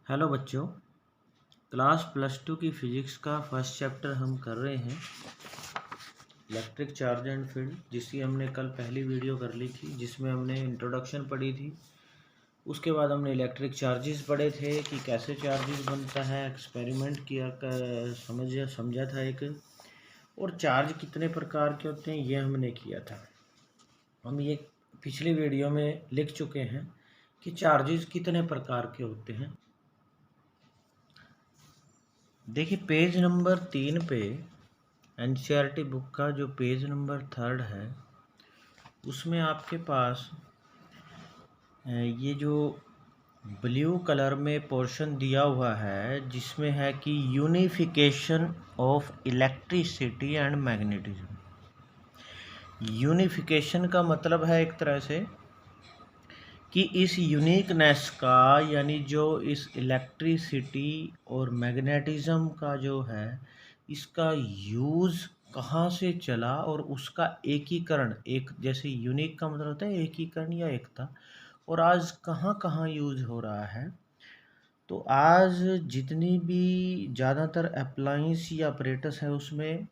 Hello बच्चों, class +2 की physics का फर्स्ट चैप्टर हम कर रहे हैं इलेक्ट्रिक चार्ज एंड फील्ड, जिसकी हमने कल पहली वीडियो कर ली थी जिसमें हमने इंट्रोडक्शन पढ़ी थी। उसके बाद हमने इलेक्ट्रिक चार्जेस पढ़े थे कि कैसे चार्जेस बनता है, एक्सपेरिमेंट किया समझा था एक, और चार्ज कितने प्रकार के होते हैं ये हमने किया था। हम ये पिछली वीडियो में लिख चुके हैं कि चार्जेस कितने प्रकार के होते हैं। देखिए पेज नंबर 3 पे एनसीईआरटी बुक का जो पेज नंबर 3 है उसमें आपके पास ये जो ब्लू कलर में पोर्शन दिया हुआ है जिसमें है कि unification of electricity and magnetism. Unification का मतलब है एक तरह से कि इस यूनिकनेस का, यानी जो इस इलेक्ट्रिसिटी और मैग्नेटिज्म का जो है इसका यूज़ कहाँ से चला और उसका एकीकरण, एक जैसे यूनिक का मतलब होता है एकीकरण या एकता, और आज कहाँ कहाँ यूज़ हो रहा है। तो आज जितनी भी ज़्यादातर अप्लायंस या अपरेटस है उसमें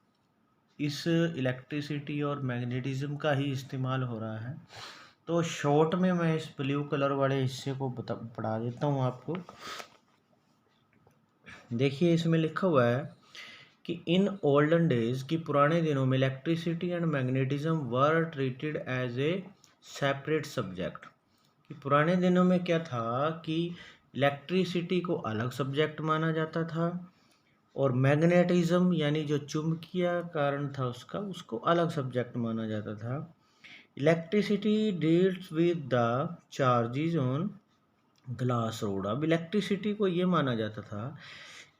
इस इलेक्ट्रिसिटी और मैग्नेटिज्म का ही इस्तेमाल हो रहा है। तो शॉर्ट में मैं इस ब्लू कलर वाले हिस्से को पढ़ा देता हूँ आपको। देखिए इसमें लिखा हुआ है कि इन ओल्डन डेज, की पुराने दिनों में electricity and magnetism were treated as a separate subject. कि पुराने दिनों में क्या था कि इलेक्ट्रिसिटी को अलग सब्जेक्ट माना जाता था और मैग्नेटिज्म यानी जो चुंबकीय कारण था उसका, उसको अलग सब्जेक्ट माना जाता था। Electricity deals with the charges on glass rod. अब इलेक्ट्रिसिटी को ये माना जाता था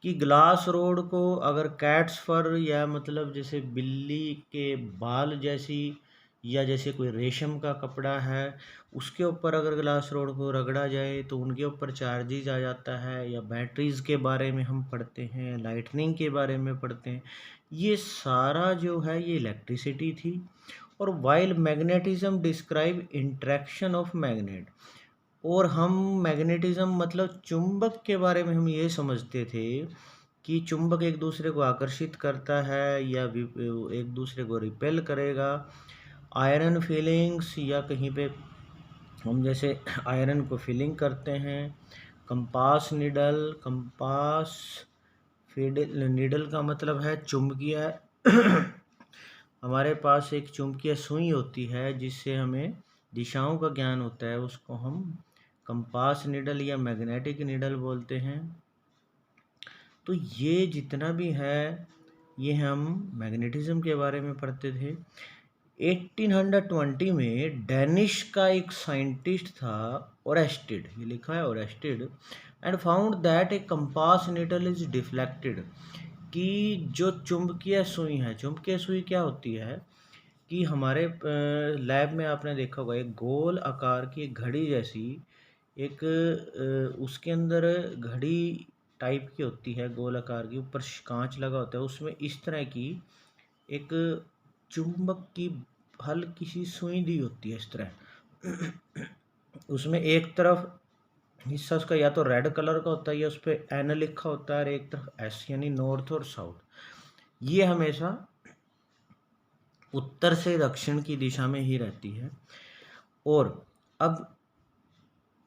कि ग्लास रोड को अगर कैट्स फर या मतलब जैसे बिल्ली के बाल जैसी, या जैसे कोई रेशम का कपड़ा है उसके ऊपर अगर ग्लास रोड को रगड़ा जाए तो उनके ऊपर चार्जेस आ जाता है। या बैटरीज़ के बारे में हम पढ़ते हैं, लाइटनिंग के बारे में पढ़ते हैं, ये सारा जो है ये इलेक्ट्रिसिटी थी। और while magnetism describe interaction of magnet, और हम मैग्नेटिज्म मतलब चुंबक के बारे में हम ये समझते थे कि चुंबक एक दूसरे को आकर्षित करता है या एक दूसरे को रिपेल करेगा। आयरन फीलिंग्स, या कहीं पे हम जैसे आयरन को फीलिंग करते हैं। कंपास निडल, कंपास निडल का मतलब है चुंबकीय हमारे पास एक चुंबकीय सुई होती है जिससे हमें दिशाओं का ज्ञान होता है, उसको हम कंपास निडल या मैग्नेटिक निडल बोलते हैं। तो ये जितना भी है ये हम मैग्नेटिज्म के बारे में पढ़ते थे। 1820 में डेनिश का एक साइंटिस्ट था ओरेस्टेड, ये लिखा है Oersted, and found that A compass needle is deflected. कि जो चुंबकीय सुई है, चुंबकीय सुई क्या होती है कि हमारे लैब में आपने देखा होगा एक गोल आकार की एक घड़ी जैसी एक उसके अंदर घड़ी टाइप की होती है, गोल आकार की, ऊपर कांच लगा होता है, उसमें इस तरह की एक चुंबक की हल्की सी सुई दी होती है इस तरह। उसमें एक तरफ हिस्सा उसका या तो रेड कलर का होता है या उस पर एन लिखा होता है, और एक तरफ एस यानी नॉर्थ और साउथ। ये हमेशा उत्तर से दक्षिण की दिशा में ही रहती है। और अब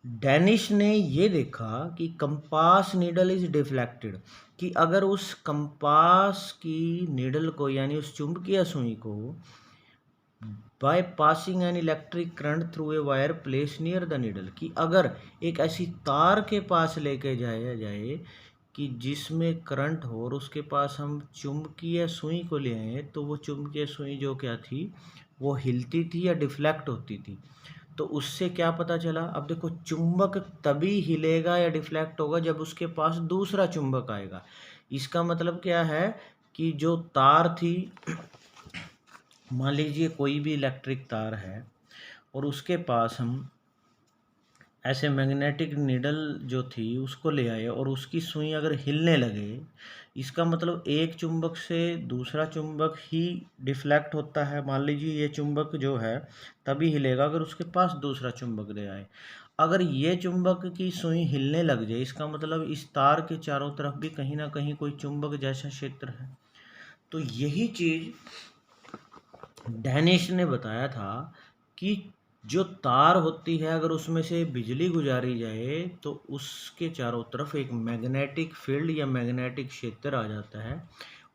डेनिश ने ये देखा कि कंपास नीडल इज डिफ्लेक्टेड, कि अगर उस कंपास की नीडल को यानी उस चुंबकीय सुई को by passing an electric current through a wire place near the needle, कि अगर एक ऐसी तार के पास लेके जाया जाए कि जिसमें करंट हो और उसके पास हम चुंबकीय सुई को ले आए, तो वो चुंबकीय सुई जो क्या थी वो हिलती थी या डिफ्लेक्ट होती थी। तो उससे क्या पता चला, अब देखो चुंबक तभी हिलेगा या डिफ्लेक्ट होगा जब उसके पास दूसरा चुंबक आएगा। इसका मतलब क्या है कि जो तार थी, मान लीजिए कोई भी इलेक्ट्रिक तार है और उसके पास हम ऐसे मैग्नेटिक नीडल जो थी उसको ले आए और उसकी सुई अगर हिलने लगे, इसका मतलब एक चुंबक से दूसरा चुंबक ही डिफ्लेक्ट होता है। मान लीजिए ये चुंबक जो है तभी हिलेगा अगर उसके पास दूसरा चुंबक ले आए। अगर ये चुंबक की सुई हिलने लग जाए, इसका मतलब इस तार के चारों तरफ भी कहीं ना कहीं कोई चुंबक जैसा क्षेत्र है। तो यही चीज डैनिश ने बताया था कि जो तार होती है अगर उसमें से बिजली गुजारी जाए तो उसके चारों तरफ एक मैग्नेटिक फील्ड या मैग्नेटिक क्षेत्र आ जाता है।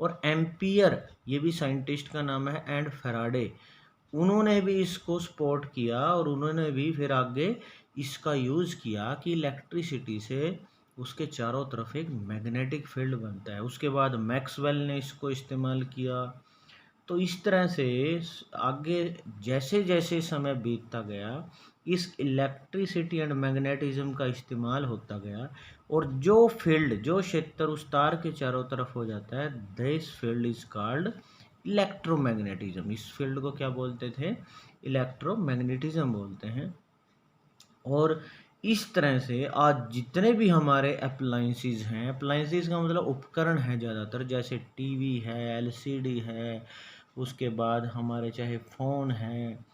और एम्पियर, ये भी साइंटिस्ट का नाम है, एंड फैराडे, उन्होंने भी इसको सपोर्ट किया और उन्होंने भी फिर आगे इसका यूज़ किया कि इलेक्ट्रिसिटी से उसके चारों तरफ एक मैग्नेटिक फील्ड बनता है। उसके बाद मैक्सवेल ने इसको इस्तेमाल किया। तो इस तरह से आगे जैसे जैसे समय बीतता गया, इस इलेक्ट्रिसिटी एंड मैग्नेटिज्म का इस्तेमाल होता गया, और जो फील्ड, जो क्षेत्र उस तार के चारों तरफ हो जाता है, this field is called electromagnetism. इस फील्ड को क्या बोलते थे? इलेक्ट्रोमैग्नेटिज्म बोलते हैं। और इस तरह से आज जितने भी हमारे अप्लायंसेस हैं, अप्लायंसेस का मतलब उपकरण है ज़्यादातर, जैसे टीवी है, एलसीडी है, उसके बाद हमारे चाहे फ़ोन हैं,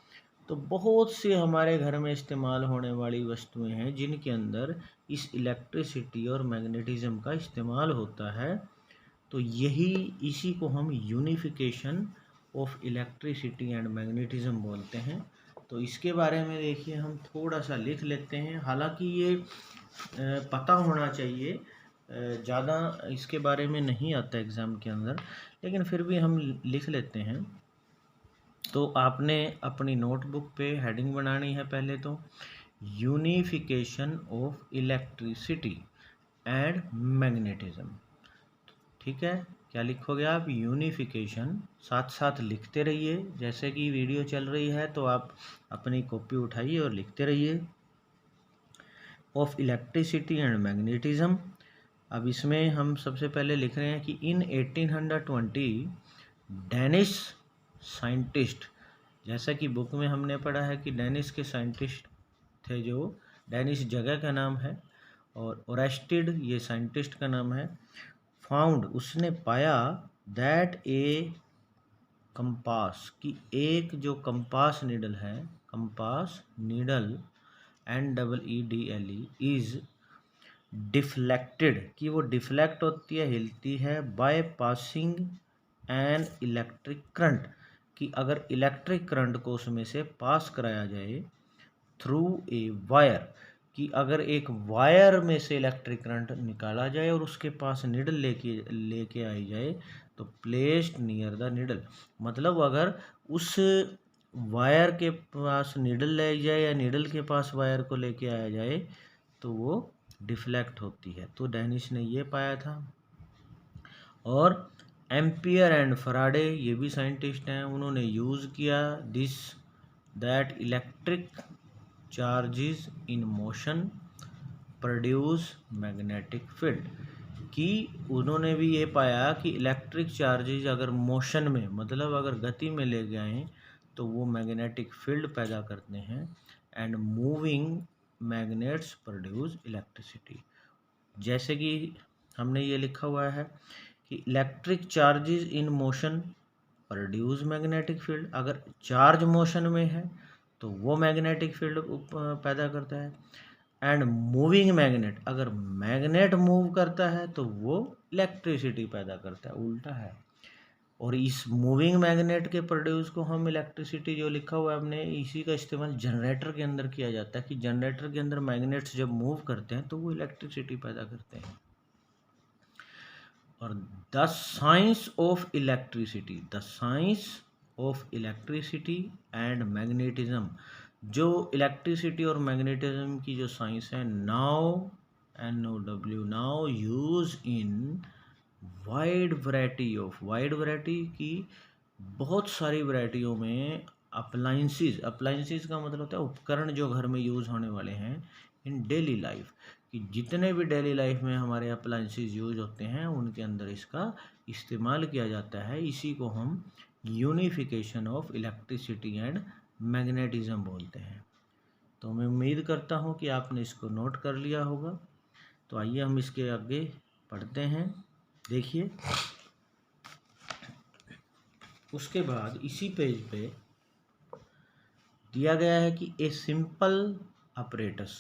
तो बहुत से हमारे घर में इस्तेमाल होने वाली वस्तुएं हैं जिनके अंदर इस इलेक्ट्रिसिटी और मैग्नेटिज्म का इस्तेमाल होता है। तो यही, इसी को हम unification of electricity and magnetism बोलते हैं। तो इसके बारे में देखिए हम थोड़ा सा लिख लेते हैं। हालांकि ये पता होना चाहिए, ज़्यादा इसके बारे में नहीं आता एग्ज़ाम के अंदर, लेकिन फिर भी हम लिख लेते हैं। तो आपने अपनी नोटबुक पे हेडिंग बनानी है पहले तो, unification of electricity and magnetism. ठीक है, क्या लिखोगे आप? यूनिफिकेशन। साथ साथ लिखते रहिए, जैसे कि वीडियो चल रही है तो आप अपनी कॉपी उठाइए और लिखते रहिए। Of electricity and magnetism. अब इसमें हम सबसे पहले लिख रहे हैं कि इन 1820 डेनिश साइंटिस्ट, जैसा कि बुक में हमने पढ़ा है कि डेनिश के साइंटिस्ट थे, जो डेनिश जगह का नाम है, और ओरेस्टिड ये साइंटिस्ट का नाम है। फाउंड, उसने पाया, दैट ए कंपास, कि एक जो कंपास नीडल है, compass needle, NEEDLE, is deflected, कि वो डिफ्लेक्ट होती है, हिलती है, by passing an electric current, कि अगर इलेक्ट्रिक करंट को उसमें से पास कराया जाए थ्रू ए वायर, कि अगर एक वायर में से इलेक्ट्रिक करंट निकाला जाए और उसके पास निडल लेके आई जाए, तो प्लेस्ड नियर द निडल, मतलब अगर उस वायर के पास निडल ले जाए या निडल के पास वायर को लेके आया जाए तो वो डिफ्लेक्ट होती है। तो डेनिश ने ये पाया था। और एम्पियर एंड फैराडे, ये भी साइंटिस्ट हैं, उन्होंने यूज़ किया this, that electric charges in motion produce magnetic field, कि उन्होंने भी ये पाया कि इलेक्ट्रिक चार्जेस अगर मोशन में, मतलब अगर गति में ले गए तो वो मैग्नेटिक फील्ड पैदा करते हैं। And moving magnets produce electricity, जैसे कि हमने ये लिखा हुआ है कि electric charges in motion produce magnetic field, अगर चार्ज मोशन में है तो वो मैग्नेटिक फील्ड पैदा करता है। एंड मूविंग मैग्नेट, अगर मैग्नेट मूव करता है तो वो इलेक्ट्रिसिटी पैदा करता है, उल्टा है। और इस मूविंग मैग्नेट के प्रोड्यूस को हम इलेक्ट्रिसिटी, जो लिखा हुआ है हमने, इसी का इस्तेमाल जनरेटर के अंदर किया जाता है, कि जनरेटर के अंदर मैग्नेट्स जब मूव करते हैं तो वो इलेक्ट्रिसिटी पैदा करते हैं। और the science of electricity, the science of electricity and magnetism, जो इलेक्ट्रिसिटी और मैग्नेटिज्म की जो साइंस है, now NOW, now use in wide variety of, wide variety की बहुत सारी वैरायटियों में, अप्लायंसेस, अप्लायंसेस का मतलब होता है उपकरण जो घर में यूज़ होने वाले हैं, इन डेली लाइफ, कि जितने भी डेली लाइफ में हमारे अप्लायंसेस यूज होते हैं उनके अंदर इसका इस्तेमाल किया जाता है। इसी को हम unification of electricity and magnetism बोलते हैं। तो मैं उम्मीद करता हूँ कि आपने इसको नोट कर लिया होगा। तो आइए हम इसके आगे पढ़ते हैं। देखिए, उसके बाद इसी पेज पे दिया गया है कि ए सिंपल अपरेटस,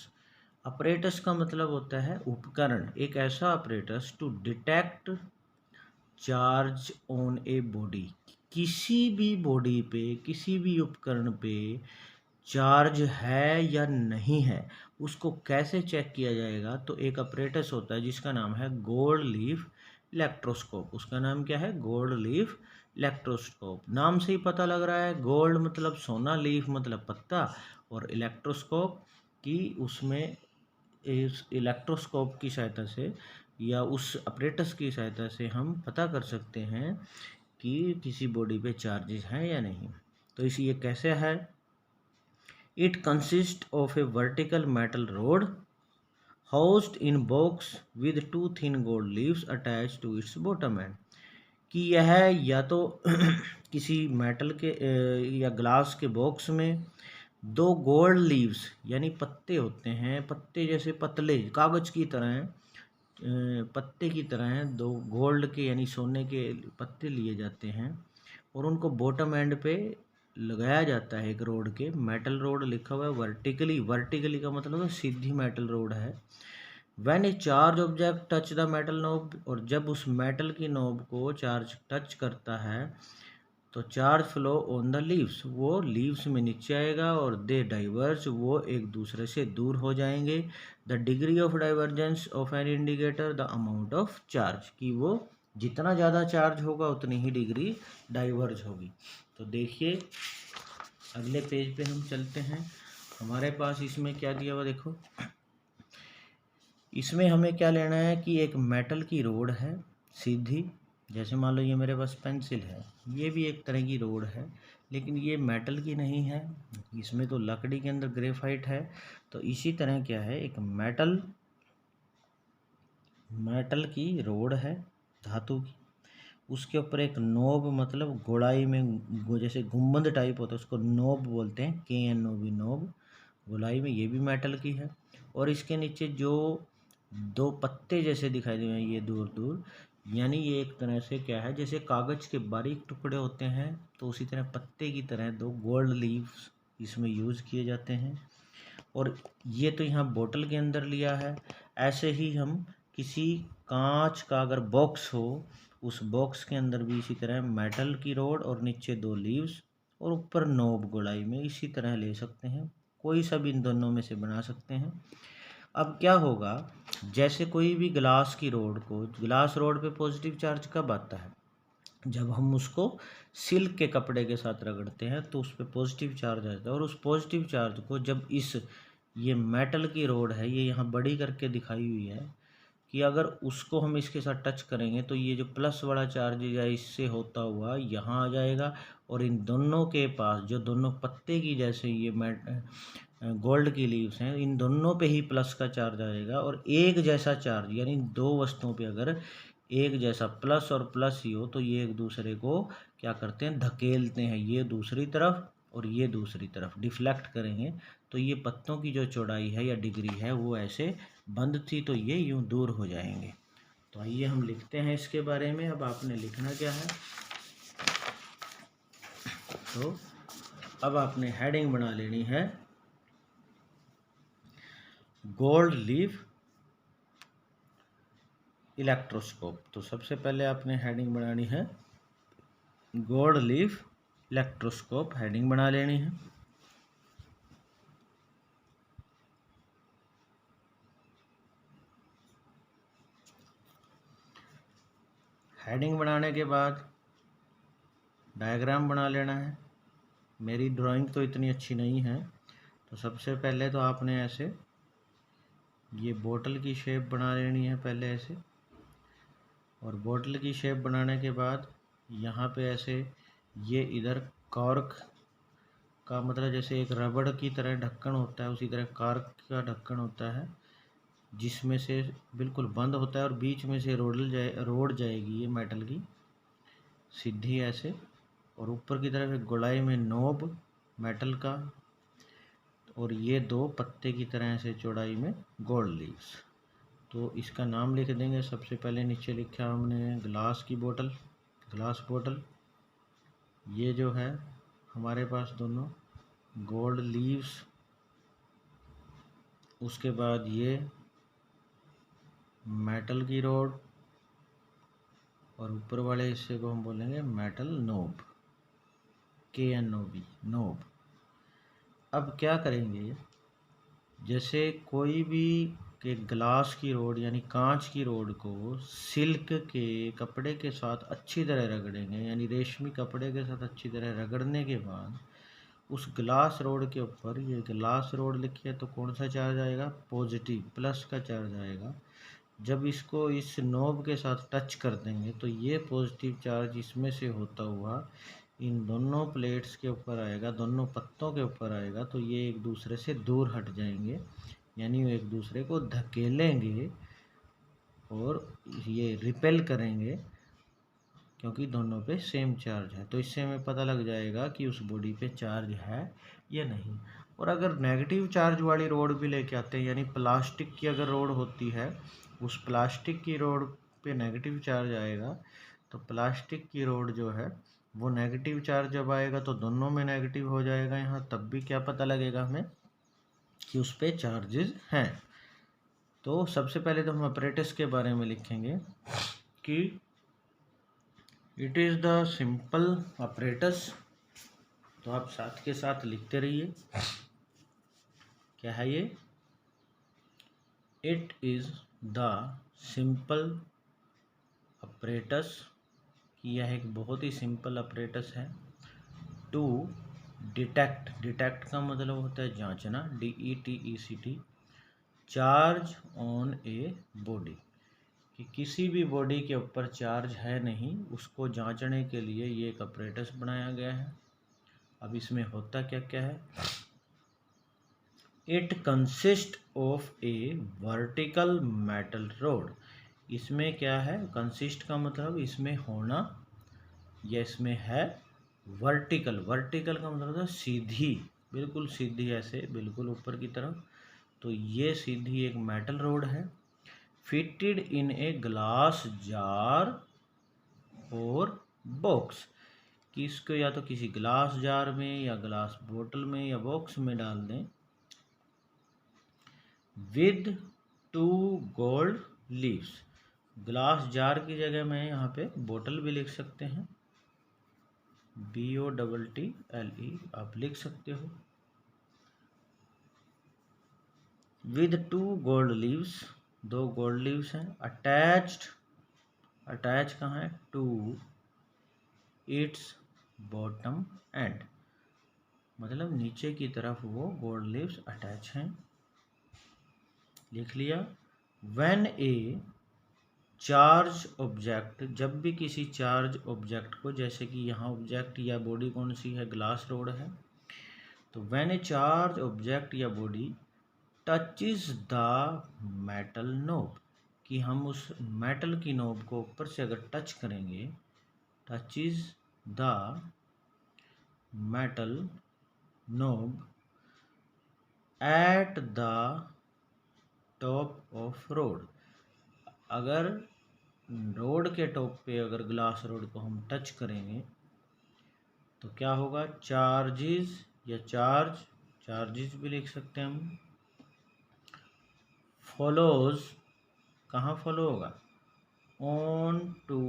अपरेटस का मतलब होता है उपकरण, एक ऐसा apparatus to detect charge on a body, किसी भी बॉडी पे, किसी भी उपकरण पे चार्ज है या नहीं है, उसको कैसे चेक किया जाएगा। तो एक अपरेटस होता है जिसका नाम है गोल्ड लीफ इलेक्ट्रोस्कोप। उसका नाम क्या है? Gold leaf electroscope. नाम से ही पता लग रहा है, गोल्ड मतलब सोना, लीफ मतलब पत्ता, और इलेक्ट्रोस्कोप की उसमें इस इलेक्ट्रोस्कोप की सहायता से या उस अपरेटस की सहायता से हम पता कर सकते हैं कि किसी बॉडी पे चार्जेस हैं या नहीं। तो इस ये कैसे है? It consist of A vertical metal road housed in box with two thin gold leaves attached to its bottom end। कि यह या तो किसी मेटल के या ग्लास के बॉक्स में दो गोल्ड लीव्स यानी पत्ते होते हैं, पत्ते जैसे पतले कागज की तरह हैं, पत्ते की तरह हैं, दो गोल्ड के यानी सोने के पत्ते लिए जाते हैं और उनको बॉटम एंड पे लगाया जाता है। एक रोड के, मेटल रोड लिखा हुआ है वर्टिकली, वर्टिकली का मतलब है सीधी मेटल रोड है। When a charge object touch the metal knob, और जब उस मेटल की नोब को चार्ज टच करता है तो charge flow on the leaves, वो लीव्स में नीचे आएगा और दे डाइवर्ज, वो एक दूसरे से दूर हो जाएंगे। The degree of divergence of an indicator the amount of charge, कि वो जितना ज़्यादा चार्ज होगा उतनी ही डिग्री डाइवर्ज होगी। तो देखिए अगले पेज पे हम चलते हैं। हमारे पास इसमें क्या दिया हुआ देखो, इसमें हमें क्या लेना है कि एक मेटल की रोड है सीधी, जैसे मान लो ये मेरे पास पेंसिल है, ये भी एक तरह की रोड है लेकिन ये मेटल की नहीं है, इसमें तो लकड़ी के अंदर ग्रेफाइट है। तो इसी तरह क्या है, एक मेटल की रोड है धातु की, उसके ऊपर एक नोब मतलब गोलाई में जैसे गुंबद टाइप होता है उसको नोब बोलते हैं, KNOB नोब, गोलाई में, ये भी मेटल की है। और इसके नीचे जो दो पत्ते जैसे दिखाई दे रहे हैं ये दूर दूर, यानी ये एक तरह से क्या है, जैसे कागज के बारीक टुकड़े होते हैं तो उसी तरह पत्ते की तरह दो गोल्ड लीव्स इसमें यूज़ किए जाते हैं। और ये तो यहाँ बोतल के अंदर लिया है। ऐसे ही हम किसी कांच का अगर बॉक्स हो, उस बॉक्स के अंदर भी इसी तरह मेटल की रोड और नीचे दो लीव्स और ऊपर नोब गोलाई में इसी तरह ले सकते हैं, कोई सा भी इन दोनों में से बना सकते हैं। अब क्या होगा, जैसे कोई भी ग्लास की रोड को, ग्लास रोड पे पॉजिटिव चार्ज कब आता है? जब हम उसको सिल्क के कपड़े के साथ रगड़ते हैं तो उस पर पॉजिटिव चार्ज आता है। और उस पॉजिटिव चार्ज को जब इस ये मेटल की रोड है, ये यहाँ बड़ी करके दिखाई हुई है कि अगर उसको हम इसके साथ टच करेंगे तो ये जो प्लस वाला चार्ज या इससे होता हुआ यहाँ आ जाएगा और इन दोनों के पास जो दोनों पत्ते की जैसे ये गोल्ड की लीव्स हैं, इन दोनों पे ही प्लस का चार्ज आएगा। और एक जैसा चार्ज यानी दो वस्तुओं पे अगर एक जैसा प्लस और प्लस ही हो तो ये एक दूसरे को क्या करते हैं, धकेलते हैं, ये दूसरी तरफ और ये दूसरी तरफ डिफ्लेक्ट करेंगे। तो ये पत्तों की जो चौड़ाई है या डिग्री है वो ऐसे बंद थी तो ये यूं दूर हो जाएंगे। तो आइए हम लिखते हैं इसके बारे में। अब आपने लिखना क्या है, तो अब आपने हेडिंग बना लेनी है गोल्ड लीफ इलेक्ट्रोस्कोप। तो सबसे पहले आपने हेडिंग बनानी है गोल्ड लीफ इलेक्ट्रोस्कोप, हेडिंग बना लेनी है। हेडिंग बनाने के बाद डायग्राम बना लेना है। मेरी ड्राइंग तो इतनी अच्छी नहीं है तो सबसे पहले तो आपने ऐसे ये बोतल की शेप बना लेनी है पहले ऐसे, और बोतल की शेप बनाने के बाद यहाँ पे ऐसे ये इधर कॉर्क का मतलब जैसे एक रबड़ की तरह ढक्कन होता है उसी तरह कॉर्क का ढक्कन होता है जिसमें से बिल्कुल बंद होता है और बीच में से रोड जाएगी ये मेटल की सीधी ऐसे, और ऊपर की तरफ एक गोलाई में नोब मेटल का, और ये दो पत्ते की तरह से चौड़ाई में गोल्ड लीव्स। तो इसका नाम लिख देंगे। सबसे पहले नीचे लिखा हमने ग्लास की बोतल, ग्लास बोतल। ये जो है हमारे पास दोनों गोल्ड लीव्स उसके बाद ये मेटल की रोड, और ऊपर वाले हिस्से को हम बोलेंगे मेटल नोब, KNOB, नोब। अब क्या करेंगे, जैसे कोई भी एक ग्लास की रोड यानी कांच की रोड को सिल्क के कपड़े के साथ अच्छी तरह रगड़ेंगे, यानी रेशमी कपड़े के साथ अच्छी तरह रगड़ने के बाद उस ग्लास रोड के ऊपर, ये ग्लास रोड लिखी है तो कौन सा चार्ज आएगा, पॉजिटिव, प्लस का चार्ज आएगा। जब इसको इस नोब के साथ टच कर देंगे तो ये पॉजिटिव चार्ज इसमें से होता हुआ इन दोनों प्लेट्स के ऊपर आएगा, दोनों पत्तों के ऊपर आएगा, तो ये एक दूसरे से दूर हट जाएंगे, यानी एक दूसरे को धकेलेंगे और ये रिपेल करेंगे, क्योंकि दोनों पे सेम चार्ज है। तो इससे हमें पता लग जाएगा कि उस बॉडी पे चार्ज है या नहीं। और अगर नेगेटिव चार्ज वाली रोड भी लेके आते हैं, यानी प्लास्टिक की अगर रोड होती है, उस प्लास्टिक की रोड पे नेगेटिव चार्ज आएगा, तो प्लास्टिक की रोड जो है वो नेगेटिव चार्ज जब आएगा तो दोनों में नेगेटिव हो जाएगा यहाँ, तब भी क्या पता लगेगा हमें कि उस पर चार्जेस हैं। तो सबसे पहले तो हम अपरेटस के बारे में लिखेंगे कि it is the simple apparatus. तो आप साथ के साथ लिखते रहिए, क्या है ये, it is the simple apparatus, कि यह एक बहुत ही सिंपल अपरेटस है। टू डिटेक्ट, डिटेक्ट का मतलब होता है जांचना, DETECT, charge on a body, कि किसी भी बॉडी के ऊपर चार्ज है नहीं, उसको जांचने के लिए ये एक अपरेटस बनाया गया है। अब इसमें होता क्या क्या है, it consist of A vertical metal road. इसमें क्या है, कंसिस्ट का मतलब इसमें होना, या इसमें है वर्टिकल, वर्टिकल का मतलब है सीधी, बिल्कुल सीधी, ऐसे बिल्कुल ऊपर की तरफ। तो ये सीधी एक मेटल रोड है, fitted in a glass jar और बॉक्स, कि इसको या तो किसी ग्लास जार में या ग्लास बोतल में या बॉक्स में डाल दें, with 2 gold leaves. Glass jar की जगह में यहाँ पे बोतल भी लिख सकते हैं, BOTTLE आप लिख सकते हो, with 2 gold leaves, 2 gold leaves हैं, अटैच्ड, अटैच कहाँ है, टू इट्स बॉटम एंड, मतलब नीचे की तरफ वो गोल्ड लीव्स अटैच हैं, लिख लिया। व्हेन ए चार्ज ऑब्जेक्ट, जब भी किसी चार्ज ऑब्जेक्ट को, जैसे कि यहाँ ऑब्जेक्ट या बॉडी कौन सी है, ग्लास रोड है, तो व्हेन ए चार्ज ऑब्जेक्ट या body touches the metal knob, कि हम उस मेटल की नोब को ऊपर से अगर टच करेंगे, touches the metal knob at the top of rod, अगर रोड के टॉप पे अगर ग्लास रोड को हम टच करेंगे तो क्या होगा, चार्जेस या चार्ज, चार्जेस भी लिख सकते हैं हम, फॉलोज, कहाँ फॉलो होगा, ऑन टू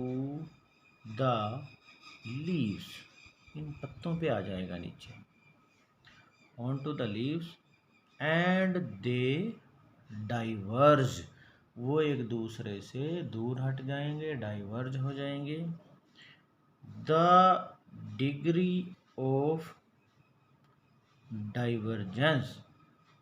द लीव्स, इन पत्तों पे आ जाएगा नीचे, on to the leaves, and they diverge, वो एक दूसरे से दूर हट जाएंगे, डाइवर्ज हो जाएंगे। द डिग्री ऑफ डाइवर्जेंस,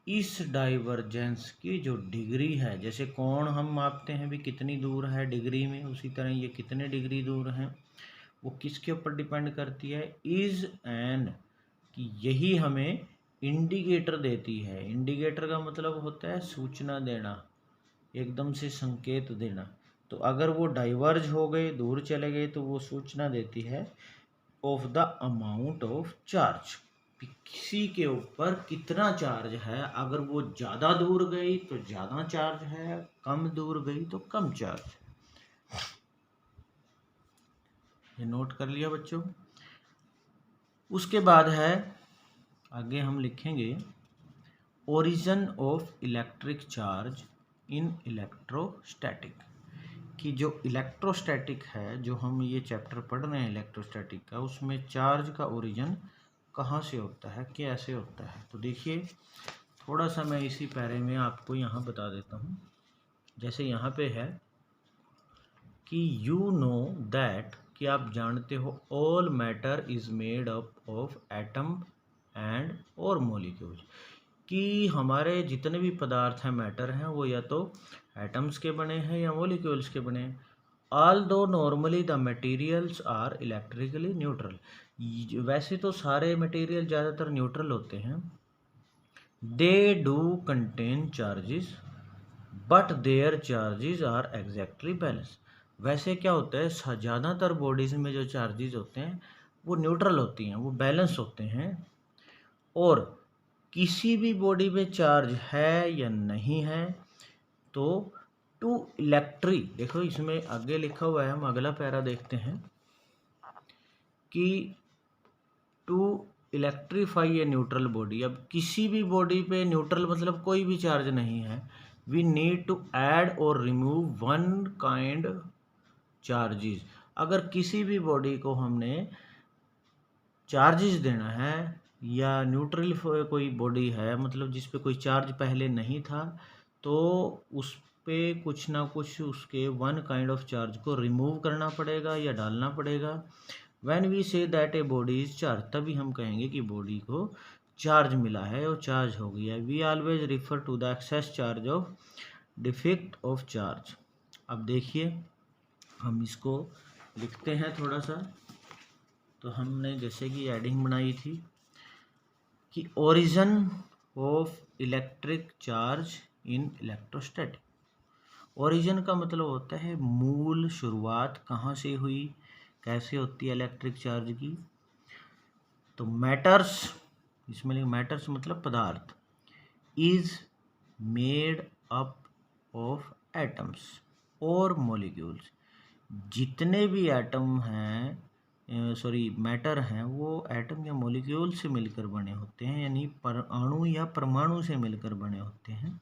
इस डाइवर्जेंस की जो डिग्री है, जैसे कोण हम मापते हैं भी कितनी दूर है डिग्री में, उसी तरह ये कितने डिग्री दूर हैं, वो किसके ऊपर डिपेंड करती है, इज एन, कि यही हमें इंडिकेटर देती है। इंडिकेटर का मतलब होता है सूचना देना, एकदम से संकेत देना। तो अगर वो डाइवर्ज हो गए, दूर चले गए, तो वो सूचना देती है of the amount of charge, किसी के ऊपर कितना चार्ज है। अगर वो ज़्यादा दूर गई तो ज़्यादा चार्ज है, कम दूर गई तो कम चार्ज। ये नोट कर लिया बच्चों। उसके बाद है, आगे हम लिखेंगे origin of electric charge in electrostatic, कि जो इलेक्ट्रोस्टैटिक है, जो हम ये चैप्टर पढ़ रहे हैं इलेक्ट्रोस्टैटिक का, उसमें चार्ज का ओरिजिन कहाँ से होता है, कैसे होता है। तो देखिए थोड़ा सा मैं इसी पैरे में आपको यहाँ बता देता हूँ। जैसे यहाँ पे है कि यू नो दैट, कि आप जानते हो, all matter is made up of atom and और मॉलिक्यूल्स, कि हमारे जितने भी पदार्थ हैं, मैटर हैं, वो या तो एटम्स के बने हैं या मॉलिक्यूल्स के बने हैं। Although normally the materials are electrically neutral, वैसे तो सारे मटेरियल ज़्यादातर न्यूट्रल होते हैं। They do contain charges but their charges are exactly balance, वैसे क्या होता है, ज़्यादातर बॉडीज़ में जो चार्जेस होते हैं वो न्यूट्रल होती हैं, वो बैलेंस होते हैं। और किसी भी बॉडी में चार्ज है या नहीं है, तो टू इलेक्ट्री, देखो इसमें आगे लिखा हुआ है, हम अगला पैरा देखते हैं कि to electrify a neutral body, अब किसी भी बॉडी पे न्यूट्रल मतलब कोई भी चार्ज नहीं है, वी नीड टू ऐड और रिमूव वन काइंड चार्जेस, अगर किसी भी बॉडी को हमने चार्जेस देना है या न्यूट्रल कोई बॉडी है, मतलब जिस पे कोई चार्ज पहले नहीं था, तो उस पे कुछ ना कुछ उसके वन काइंड ऑफ चार्ज को रिमूव करना पड़ेगा या डालना पड़ेगा। When we say that a body is charge, तभी हम कहेंगे कि बॉडी को चार्ज मिला है और चार्ज हो गया है। We always refer to the excess charge of defect of charge. अब देखिए हम इसको लिखते हैं थोड़ा सा। तो हमने जैसे कि एडिंग बनाई थी कि origin of electric charge in electrostatic, origin का मतलब होता है मूल, शुरुआत कहाँ से हुई, कैसे होती है इलेक्ट्रिक चार्ज की। तो मैटर्स, इसमें मैटर्स मतलब पदार्थ, is made up of atoms और मॉलिक्यूल्स, जितने भी एटम हैं, मैटर हैं, वो एटम या मॉलिक्यूल से मिलकर बने होते हैं, यानी अणु या परमाणु से मिलकर बने होते हैं।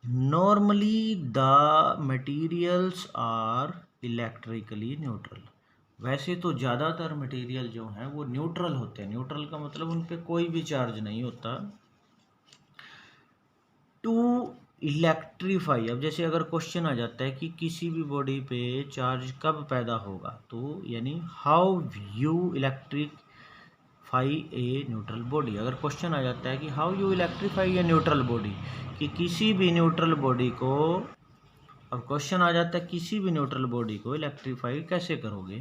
Normally the materials are electrically neutral, वैसे तो ज़्यादातर मटेरियल जो हैं वो न्यूट्रल होते हैं। न्यूट्रल का मतलब उन पे कोई भी चार्ज नहीं होता। टू इलेक्ट्रीफाई, अब जैसे अगर क्वेश्चन आ जाता है कि किसी भी बॉडी पे चार्ज कब पैदा होगा, तो यानी how you electrify a neutral body, अगर क्वेश्चन आ जाता है कि how you electrify a neutral body, कि किसी भी न्यूट्रल बॉडी को, और क्वेश्चन आ जाता है किसी भी न्यूट्रल बॉडी को इलेक्ट्रीफाई कैसे करोगे,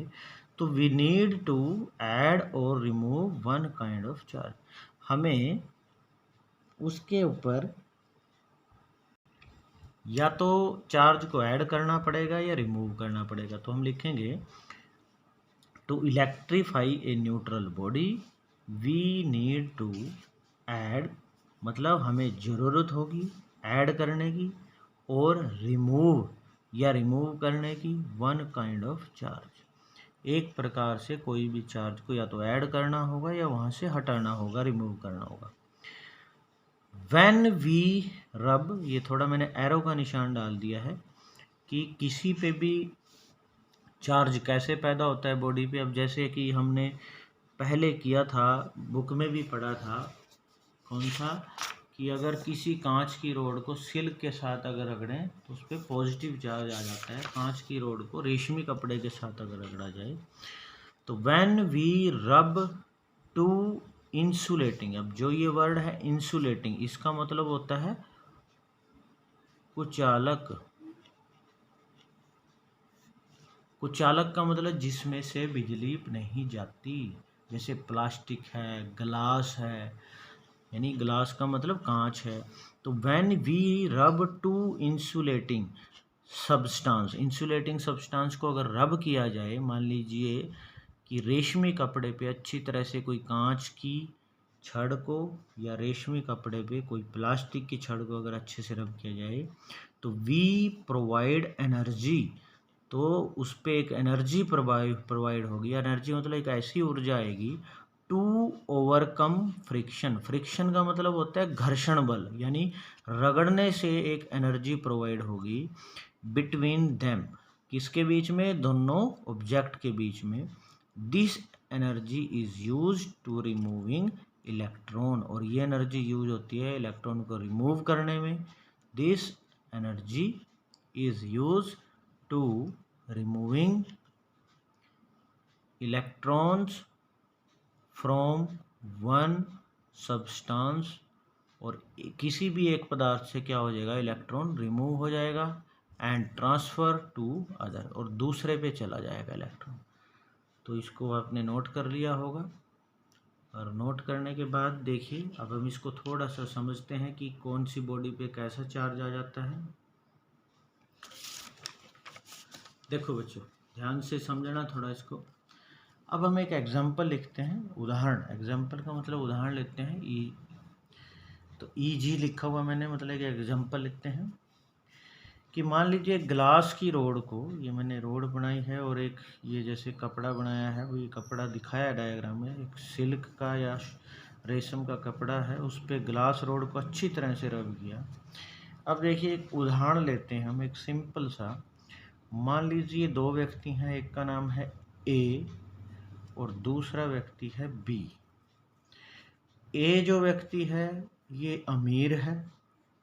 तो वी नीड टू ऐड और remove one kind of charge, हमें उसके ऊपर या तो चार्ज को ऐड करना पड़ेगा या रिमूव करना पड़ेगा। तो हम लिखेंगे to electrify a neutral body we need to add, मतलब हमें ज़रूरत होगी ऐड करने की और रिमूव करने की वन काइंड ऑफ चार्ज, एक प्रकार से कोई भी चार्ज को या तो ऐड करना होगा या वहाँ से हटाना होगा, रिमूव करना होगा। व्हेन वी रब, ये थोड़ा मैंने एरो का निशान डाल दिया है कि किसी पे भी चार्ज कैसे पैदा होता है बॉडी पे। अब जैसे कि हमने पहले किया था, बुक में भी पढ़ा था, कौन सा, कि अगर किसी कांच की रोड को सिल्क के साथ अगर रगड़ें तो उस पर पॉजिटिव चार्ज आ जाता है, कांच की रोड को रेशमी कपड़े के साथ अगर रगड़ा जाए। तो when we rub two insulating, अब जो ये वर्ड है इंसुलेटिंग, इसका मतलब होता है कुचालक। कुचालक का मतलब जिसमें से बिजली नहीं जाती, जैसे प्लास्टिक है, ग्लास है, यानी ग्लास का मतलब कांच है। तो when we rub two insulating substance, insulating substance को अगर रब किया जाए, मान लीजिए कि रेशमी कपड़े पे अच्छी तरह से कोई कांच की छड़ को या रेशमी कपड़े पे कोई प्लास्टिक की छड़ को अगर अच्छे से रब किया जाए, तो वी प्रोवाइड एनर्जी, तो उस पर एक एनर्जी प्रोवाइड होगी। एनर्जी मतलब एक ऐसी ऊर्जा आएगी टू ओवरकम फ्रिक्शन। फ्रिक्शन का मतलब होता है घर्षण बल, यानी रगड़ने से एक एनर्जी प्रोवाइड होगी बिटवीन देम, किसके बीच में, दोनों ऑब्जेक्ट के बीच में। This energy is use to removing electron, और ये एनर्जी यूज होती है इलेक्ट्रॉन को रिमूव करने में। This energy is use to removing electrons from one substance, और किसी भी एक पदार्थ से क्या हो जाएगा, इलेक्ट्रॉन रिमूव हो जाएगा, एंड ट्रांसफ़र टू अदर, और दूसरे पे चला जाएगा इलेक्ट्रॉन। तो इसको आपने नोट कर लिया होगा, और नोट करने के बाद देखिए अब हम इसको थोड़ा सा समझते हैं कि कौन सी बॉडी पे कैसा चार्ज आ जाता है। देखो बच्चों, ध्यान से समझना थोड़ा इसको। अब हम एक एग्जाम्पल लिखते हैं, उदाहरण। एग्जाम्पल का मतलब उदाहरण लेते हैं। तो जी लिखा हुआ मैंने, मतलब एक एग्जाम्पल लिखते हैं कि मान लीजिए ग्लास की रोड को, ये मैंने रोड बनाई है और एक ये जैसे कपड़ा बनाया है, वो ये कपड़ा दिखाया डायग्राम में, एक सिल्क का या रेशम का कपड़ा है, उस पर ग्लास रोड को अच्छी तरह से रब किया। अब देखिए एक उदाहरण लेते हैं हम, एक सिंपल सा। मान लीजिए दो व्यक्ति हैं, एक का नाम है ए और दूसरा व्यक्ति है बी। ए जो व्यक्ति है ये अमीर है,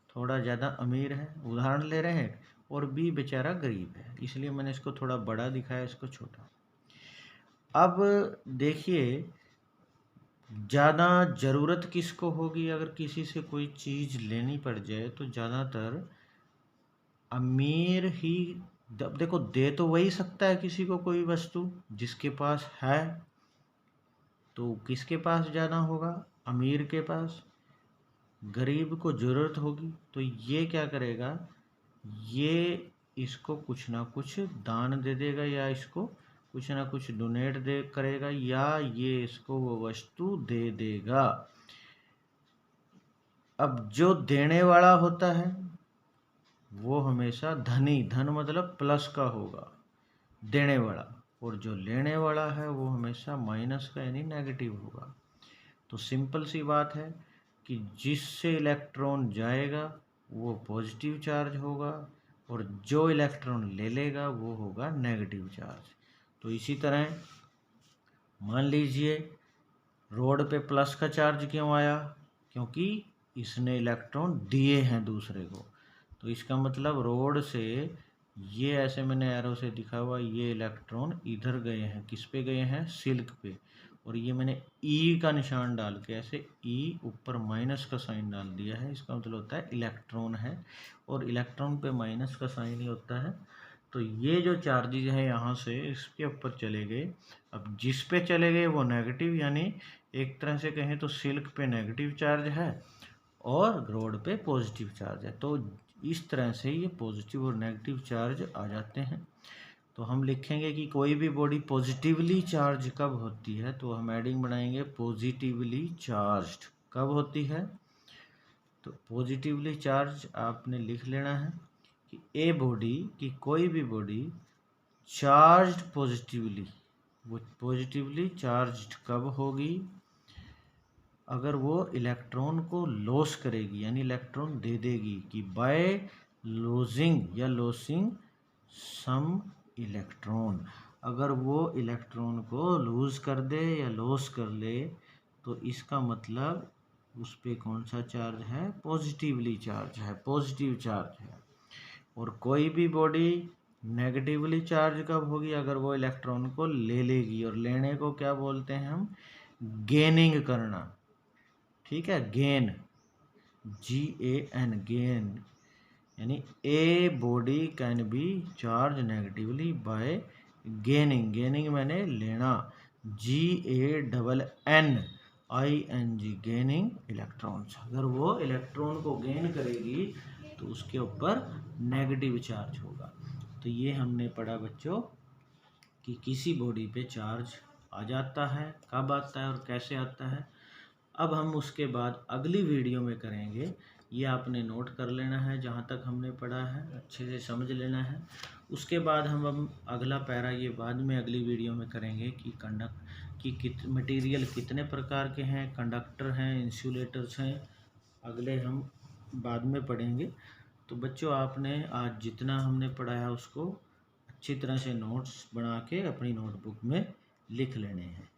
थोड़ा ज़्यादा अमीर है, उदाहरण ले रहे हैं, और बी बेचारा गरीब है, इसलिए मैंने इसको थोड़ा बड़ा दिखाया, इसको छोटा। अब देखिए ज़्यादा ज़रूरत किसको होगी, अगर किसी से कोई चीज़ लेनी पड़ जाए तो ज़्यादातर अमीर ही, देखो दे तो वही सकता है किसी को कोई वस्तु जिसके पास है, तो किसके पास ज़्यादा होगा, अमीर के पास। गरीब को ज़रूरत होगी तो ये क्या करेगा, ये इसको कुछ ना कुछ दान दे देगा, या इसको कुछ ना कुछ डोनेट दे करेगा, या ये इसको वो वस्तु दे देगा। अब जो देने वाला होता है वो हमेशा धनी, धन मतलब प्लस का होगा, देने वाला, और जो लेने वाला है वो हमेशा माइनस का यानी नेगेटिव होगा। तो सिंपल सी बात है कि जिससे इलेक्ट्रॉन जाएगा वो पॉजिटिव चार्ज होगा, और जो इलेक्ट्रॉन ले लेगा वो होगा नेगेटिव चार्ज। तो इसी तरह मान लीजिए रोड पे प्लस का चार्ज क्यों आया, क्योंकि इसने इलेक्ट्रॉन दिए हैं दूसरे को। तो इसका मतलब रोड से ये, ऐसे मैंने एरो से दिखा हुआ, ये इलेक्ट्रॉन इधर गए हैं, किस पे गए हैं, सिल्क पे, और ये मैंने ई का निशान डाल के ऐसे ई ऊपर माइनस का साइन डाल दिया है, इसका मतलब होता है इलेक्ट्रॉन है, और इलेक्ट्रॉन पे माइनस का साइन ही होता है। तो ये जो चार्जेज है यहाँ से इसके ऊपर चले गए। अब जिस पे चले गए वो नेगेटिव, यानी एक तरह से कहें तो सिल्क पे नेगेटिव चार्ज है और रोड पे पॉजिटिव चार्ज है। तो इस तरह से ये पॉजिटिव और नेगेटिव चार्ज आ जाते हैं। तो हम लिखेंगे कि कोई भी बॉडी पॉजिटिवली चार्ज कब होती है, तो हम एडिंग बनाएंगे पॉजिटिवली चार्ज्ड कब होती है। तो पॉजिटिवली चार्ज आपने लिख लेना है कि ए बॉडी की कोई भी बॉडी चार्ज्ड पॉजिटिवली, वो पॉजिटिवली चार्ज्ड कब होगी, अगर वो इलेक्ट्रॉन को लॉस करेगी, यानी इलेक्ट्रॉन दे देगी, कि बाय लूजिंग या लॉसिंग सम इलेक्ट्रॉन, अगर वो इलेक्ट्रॉन को लूज़ कर दे या लॉस कर ले, तो इसका मतलब उस पर कौन सा चार्ज है, पॉजिटिवली चार्ज है, पॉजिटिव चार्ज है। और कोई भी बॉडी नेगेटिवली चार्ज कब होगी, अगर वो इलेक्ट्रॉन को ले लेगी, और लेने को क्या बोलते हैं हम, गेनिंग करना, ठीक है, गेन, GAN, गेन, यानी a body can be charge negatively bye gaining, gaining मैंने लेना, GANNING, गेनिंग इलेक्ट्रॉन्स। अगर वो इलेक्ट्रॉन को गेन करेगी तो उसके ऊपर नेगेटिव चार्ज होगा। तो ये हमने पढ़ा बच्चों कि किसी बॉडी पे चार्ज आ जाता है, कब आता है और कैसे आता है। अब हम उसके बाद अगली वीडियो में करेंगे ये आपने नोट कर लेना है, जहाँ तक हमने पढ़ा है अच्छे से समझ लेना है। उसके बाद हम अगला पैरा ये बाद में अगली वीडियो में करेंगे कि मटेरियल कितने प्रकार के हैं, कंडक्टर हैं, इंसुलेटर्स हैं, अगले हम बाद में पढ़ेंगे। तो बच्चों आपने आज जितना हमने पढ़ाया उसको अच्छी तरह से नोट्स बना के अपनी नोटबुक में लिख लेने हैं।